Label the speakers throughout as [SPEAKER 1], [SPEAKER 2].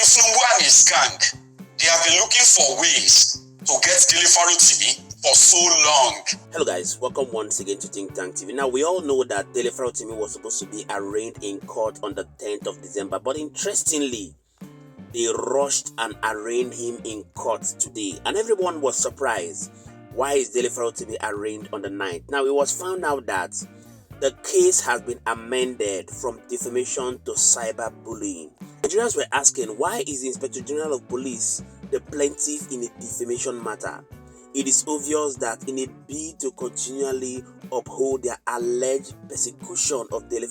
[SPEAKER 1] Tinubu and his gang, they have been looking for ways to get Dele for so long.
[SPEAKER 2] Hello guys, welcome once again to Think Tank TV. Now we all know that Dele was supposed to be arraigned in court on the 10th of December, but interestingly, they rushed and arraigned him in court today, and everyone was surprised. Why is Dele to be arraigned on the 9th? Now it was found out that the case has been amended from defamation to cyberbullying. Nigerians were asking, why is the Inspector General of Police the plaintiff in a defamation matter? It is obvious that in a bid to continually uphold their alleged persecution of Dele,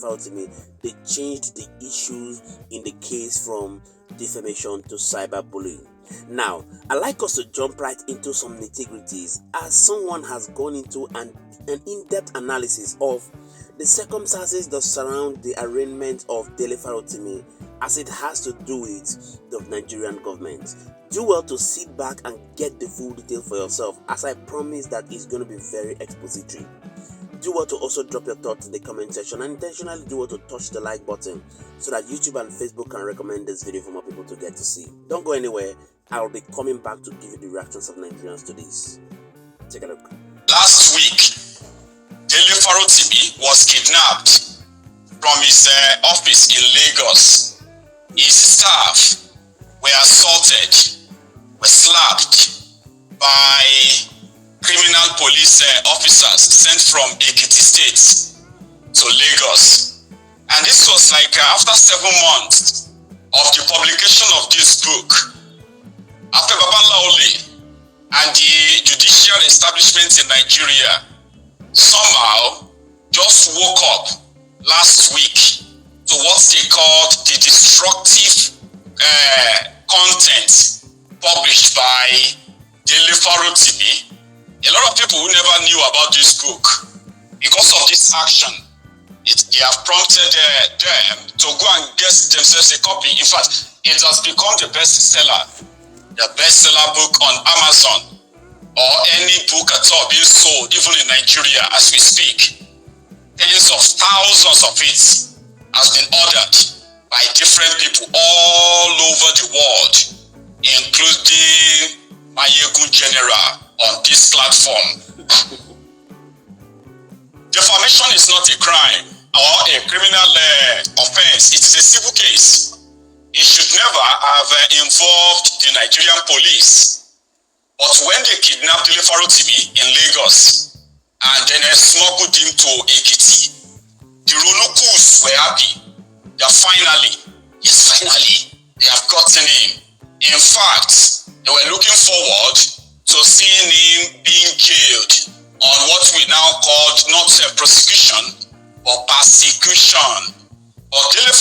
[SPEAKER 2] they changed the issues in the case from defamation to cyberbullying. Now, I'd like us to jump right into some nitty-gritties as someone has gone into an in-depth analysis of the circumstances that surround the arraignment of Dele as it has to do with the Nigerian government. Do well to sit back and get the full detail for yourself, as I promise that it's going to be very expository. Do well to also drop your thoughts in the comment section, and intentionally do well to touch the like button so that YouTube and Facebook can recommend this video for more people to get to see. Don't go anywhere. I'll be coming back to give you the reactions of Nigerians to this. Take a look.
[SPEAKER 1] Last week, Dele was kidnapped from his office in Lagos. His staff were assaulted, were slapped by criminal police officers sent from Ekiti State to Lagos. And this was like after 7 months of the publication of this book, after Babalaole and the judicial establishment in Nigeria somehow just woke up last week to what they called the destructive content published by Dele. A lot of people who never knew about this book, because of this action, they have prompted them to go and get themselves a copy. In fact, it has become the bestseller book on Amazon or any book at all being sold, even in Nigeria as we speak. Tens of thousands of it has been ordered by different people all over the world, including Maiyegun General on this platform. Defamation is not a crime or a criminal offense. It is a civil case. It should never have involved the Nigerian police. But when they kidnapped Dele in Lagos and then smuggled him to Ekiti, the Ronukus were happy that finally, they have gotten him. In fact, they were looking forward to seeing him being jailed on what we now call not prosecution, but persecution. But Dele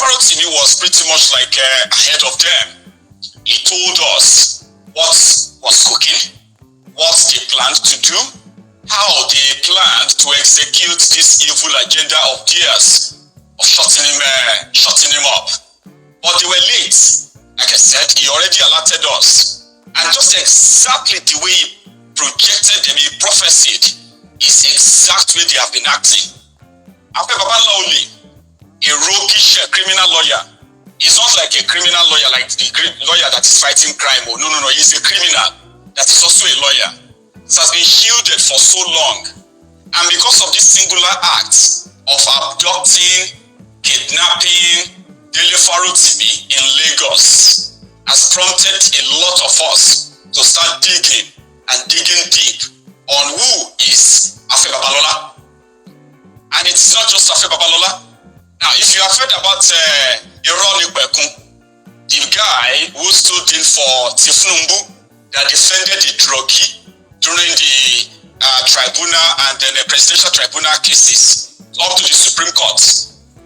[SPEAKER 1] was pretty much like ahead of them. He told us what was cooking, what they planned to do, how they planned to execute this evil agenda of theirs of shutting him up. But they were late. Like I said, he already alerted us. And just exactly the way he projected them, he prophesied, is exactly they have been acting. After Babalaole, a roguish criminal lawyer, is not like a criminal lawyer, like the lawyer that is fighting crime. No, he's a criminal that is also a lawyer. This has been shielded for so long. And because of this singular act of abducting, kidnapping Dele in Lagos, has prompted a lot of us to start digging deep on who is Afe Babalola. And it's not just Afe Babalola. Now, if you have heard about Bōken, the guy who stood in for Tinubu that defended the druggie during the tribunal and then the presidential tribunal cases up to the Supreme Court.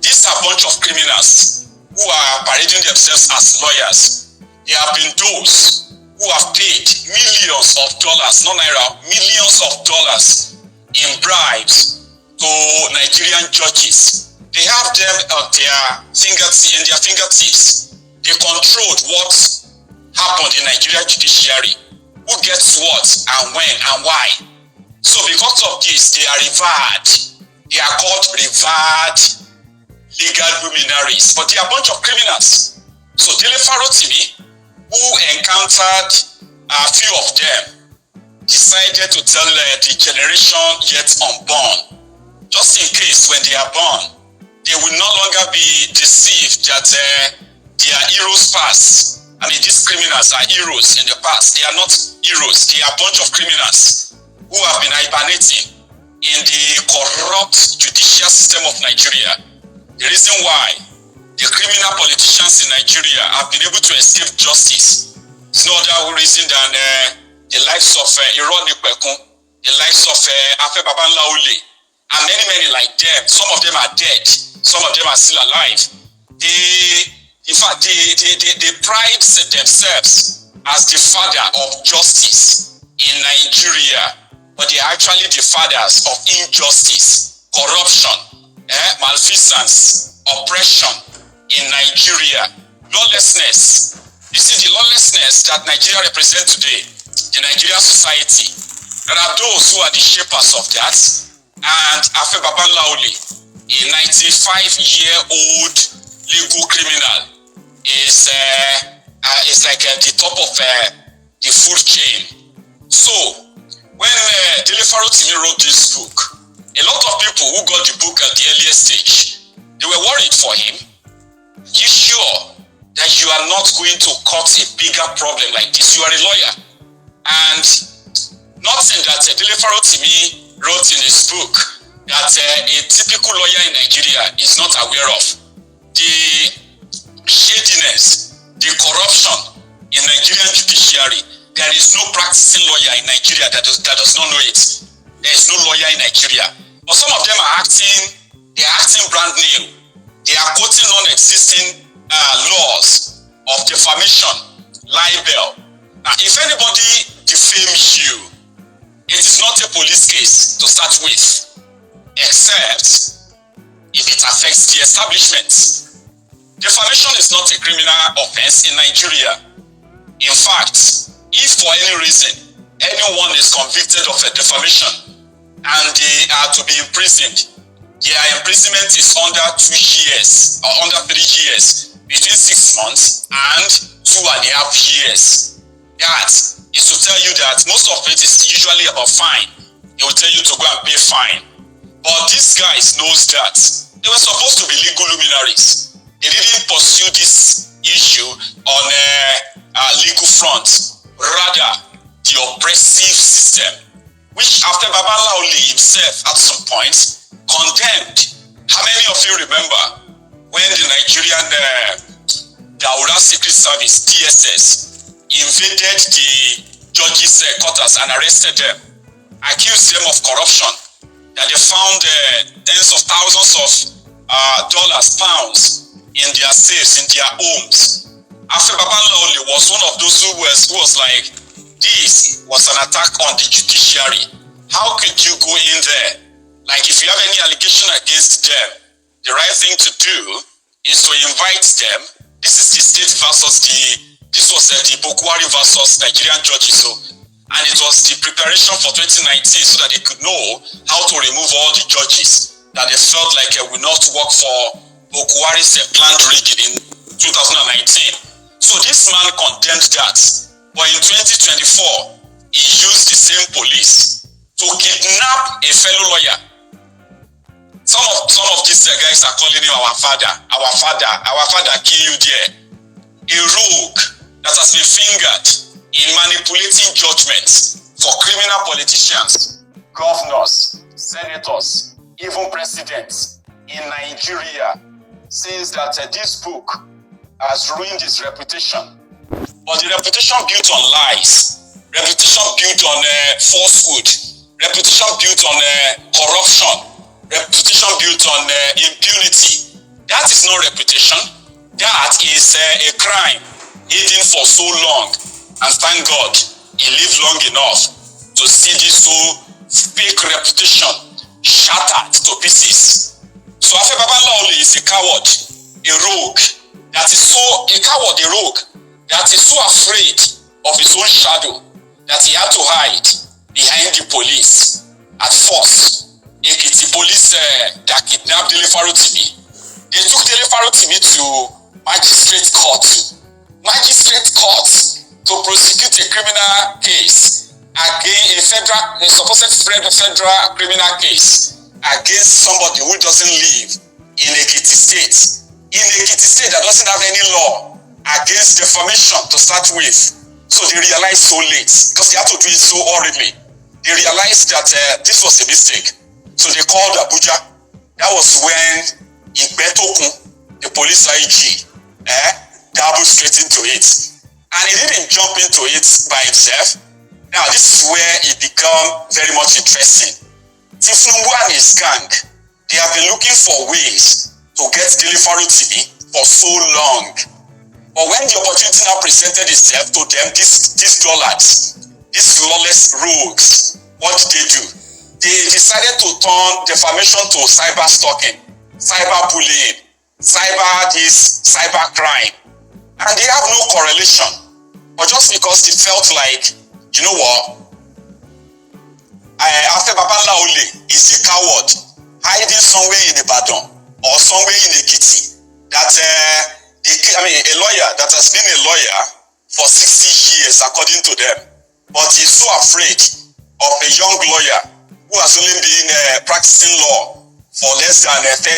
[SPEAKER 1] These are a bunch of criminals who are parading themselves as lawyers. There have been those who have paid millions of dollars, not naira, millions of dollars in bribes to Nigerian judges. They have them at their fingertips. They controlled what happened in Nigeria judiciary, who gets what and when and why. So because of this, they are revered. They are called revered legal luminaries, but they are a bunch of criminals. So Dele who encountered a few of them decided to tell the generation yet unborn, just in case when they are born, they will no longer be deceived that they are heroes past. I mean, these criminals are heroes in the past. They are not heroes. They are a bunch of criminals who have been hibernating in the corrupt judicial system of Nigeria. The reason why the criminal politicians in Nigeria have been able to escape justice is no other reason than the likes of Bōken, the likes of Laule, and many like them. Some of them are dead. Some of them are still alive. In fact, they pride themselves as the father of justice in Nigeria, but they are actually the fathers of injustice, corruption, malfeasance, oppression in Nigeria, lawlessness. You see, the lawlessness that Nigeria represents today, the Nigerian society, there are those who are the shapers of that, and Laule, a 95-year-old legal criminal, is like the top of the food chain. So, when Dele wrote this book, a lot of people who got the book at the earliest stage, they were worried for him. You sure that you are not going to cut a bigger problem like this? You are a lawyer. And nothing that Dele wrote in his book that a typical lawyer in Nigeria is not aware of. The shadiness, the corruption in Nigerian judiciary. There is no practicing lawyer in Nigeria that does not know it. There is no lawyer in Nigeria. But some of them are acting brand new. They are quoting non-existing laws of defamation, libel. Now, if anybody defames you, it is not a police case to start with, except if it affects the establishment. Defamation is not a criminal offense in Nigeria. In fact, if for any reason anyone is convicted of a defamation and they are to be imprisoned, their imprisonment is under 2 years or under 3 years, between 6 months and 2.5 years. That is to tell you that most of it is usually about fine. They will tell you to go and pay fine. But these guys knows that they were supposed to be legal luminaries. They didn't pursue this issue on a legal front. Rather, the oppressive system, which after Laule himself at some point condemned. How many of you remember when the Nigerian Daura Secret Service, DSS, invaded the judges' quarters and arrested them, accused them of corruption, that they found tens of thousands of dollars, pounds in their safes, in their homes. After Laule was one of those who was like, this was an attack on the judiciary. How could you go in there? Like, if you have any allegation against them, the right thing to do is to invite them. This is the state versus this was the Bokwari versus Nigerian judges. So, and it was the preparation for 2019 so that they could know how to remove all the judges that they felt like will not work for Bokwari's planned rigging in 2019. So this man condemned that. But in 2024, he used the same police to kidnap a fellow lawyer. Some of these guys are calling him our father kill you there. A rogue that has been fingered in manipulating judgments for criminal politicians, governors, senators, even presidents in Nigeria, says that this book has ruined his reputation. But the reputation built on lies, reputation built on falsehood, reputation built on corruption, reputation built on impunity. That is not reputation. That is a crime hidden for so long. And thank God, he lived long enough to see this so fake reputation shattered to pieces. So Afe Laule is a coward, a rogue, that is so afraid of his own shadow that he had to hide behind the police. At first, the police that kidnapped Dele, they took Dele to magistrate court. magistrate court to prosecute a criminal case against a supposed federal criminal case against somebody who doesn't live in Ekiti State. In Ekiti State that doesn't have any law against defamation to start with. So they realized so late, because they had to do it so horribly. They realized that this was a mistake. So they called Abuja. That was when Igbetokun, the police IG, dabbled straight into it. And he didn't jump into it by himself. Now this is where it became very much interesting. Tinubu and his gang, they have been looking for ways to get Dele TV for so long. But when the opportunity now presented itself to them, these dullards, these lawless rogues, what did they do? They decided to turn defamation to cyber stalking, cyber bullying, cyber crime. And they have no correlation. But just because it felt like, you know what? After Babala Ole is a coward hiding somewhere in Ibadan or somewhere in Ekiti. That a lawyer that has been a lawyer for 60 years according to them, but he's so afraid of a young lawyer who has only been practicing law for less than 30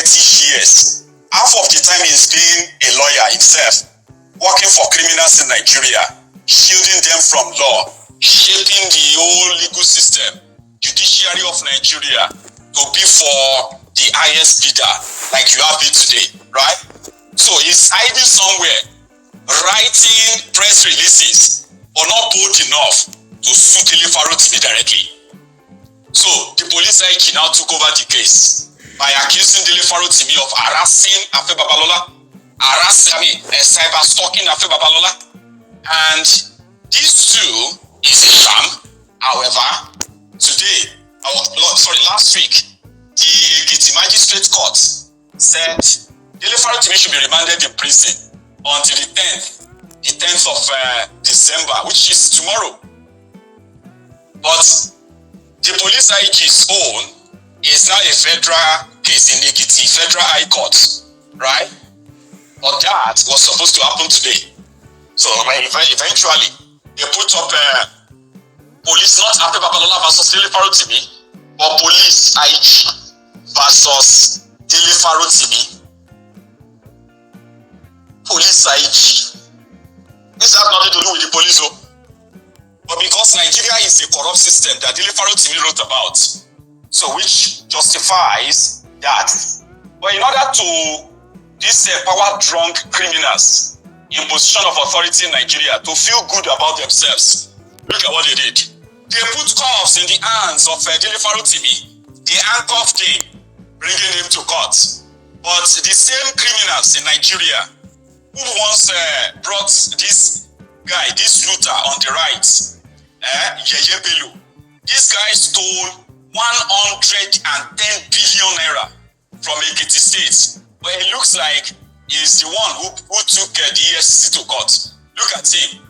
[SPEAKER 1] years. Half of the time he's been a lawyer himself, working for criminals in Nigeria, shielding them from law, shaping the whole legal system, judiciary of Nigeria to be for the highest bidder, like you have it today, right? So he's hiding somewhere, writing press releases, but not bold enough to sue Dele TV directly. So the police IG now took over the case by accusing Dele TV of harassing Afe Babalola, cyber stalking Afe Babalola, and this too is a sham. However, last week, the Ekiti Magistrate Court said Dele TV should be remanded in prison until the 10th of December, which is tomorrow. But the police IG's own is now a federal case in Ekiti, Federal High Court, right? But that was supposed to happen today. So eventually, they put up police, not Afe Babalola versus Dele TV, but police IG versus Dele TV. Police IG. This has nothing to do with the police, though. But because Nigeria is a corrupt system that Dele TV wrote about, so which justifies that. But in order to these power-drunk criminals in position of authority in Nigeria to feel good about themselves, look at what they did. They put cuffs in the hands of Dele TV. They handcuffed him, bringing him to court. But the same criminals in Nigeria who once brought this guy, this looter on the right, Yeye Bello, this guy stole 110 billion naira from Ekiti State. But it looks like he's the one who took the EFCC to court. Look at him,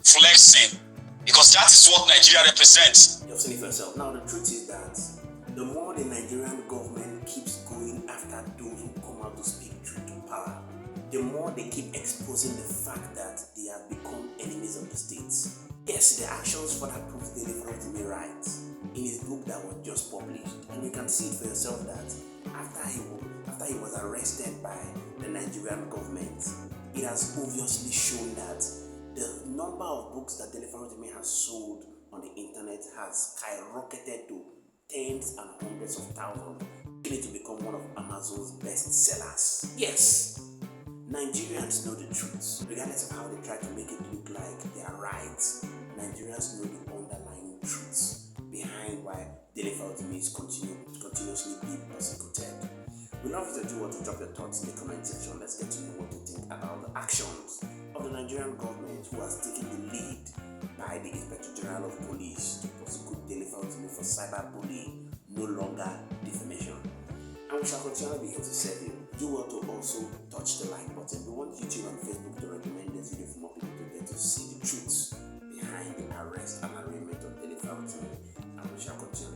[SPEAKER 1] flexing, because that is what Nigeria represents.
[SPEAKER 2] You've seen it for yourself. Now the truth is that the more the Nigerian government keeps going after those who come out to speak truth to power, the more they keep exposing the fact that they have become enemies of the state. Yes, the actions for that prove Dele TV right in his book that was just published, and you can see it for yourself that after he was arrested by the Nigerian government, it has obviously shown that the number of books that Dele TV has sold on the internet has skyrocketed to tens and hundreds of thousands, making it to become one of Amazon's best sellers. Yes, Nigerians know the truth, regardless of how they try to make it look like they are right. Nigerians know the underlying truths behind why Dele TV is continuously being persecuted. We'd love you to do what to drop your thoughts in the comment section. Let's get to know what you think about the actions of the Nigerian government who has taken the lead by the Inspector General of Police to prosecute Dele TV for cyberbullying, no longer defamation. And we shall continue to be here to serve you. Do well to also touch the like button. We want YouTube and Facebook to recommend this video for more people to get to see the truths behind the arrest and arraignment of Dele TV. And we shall continue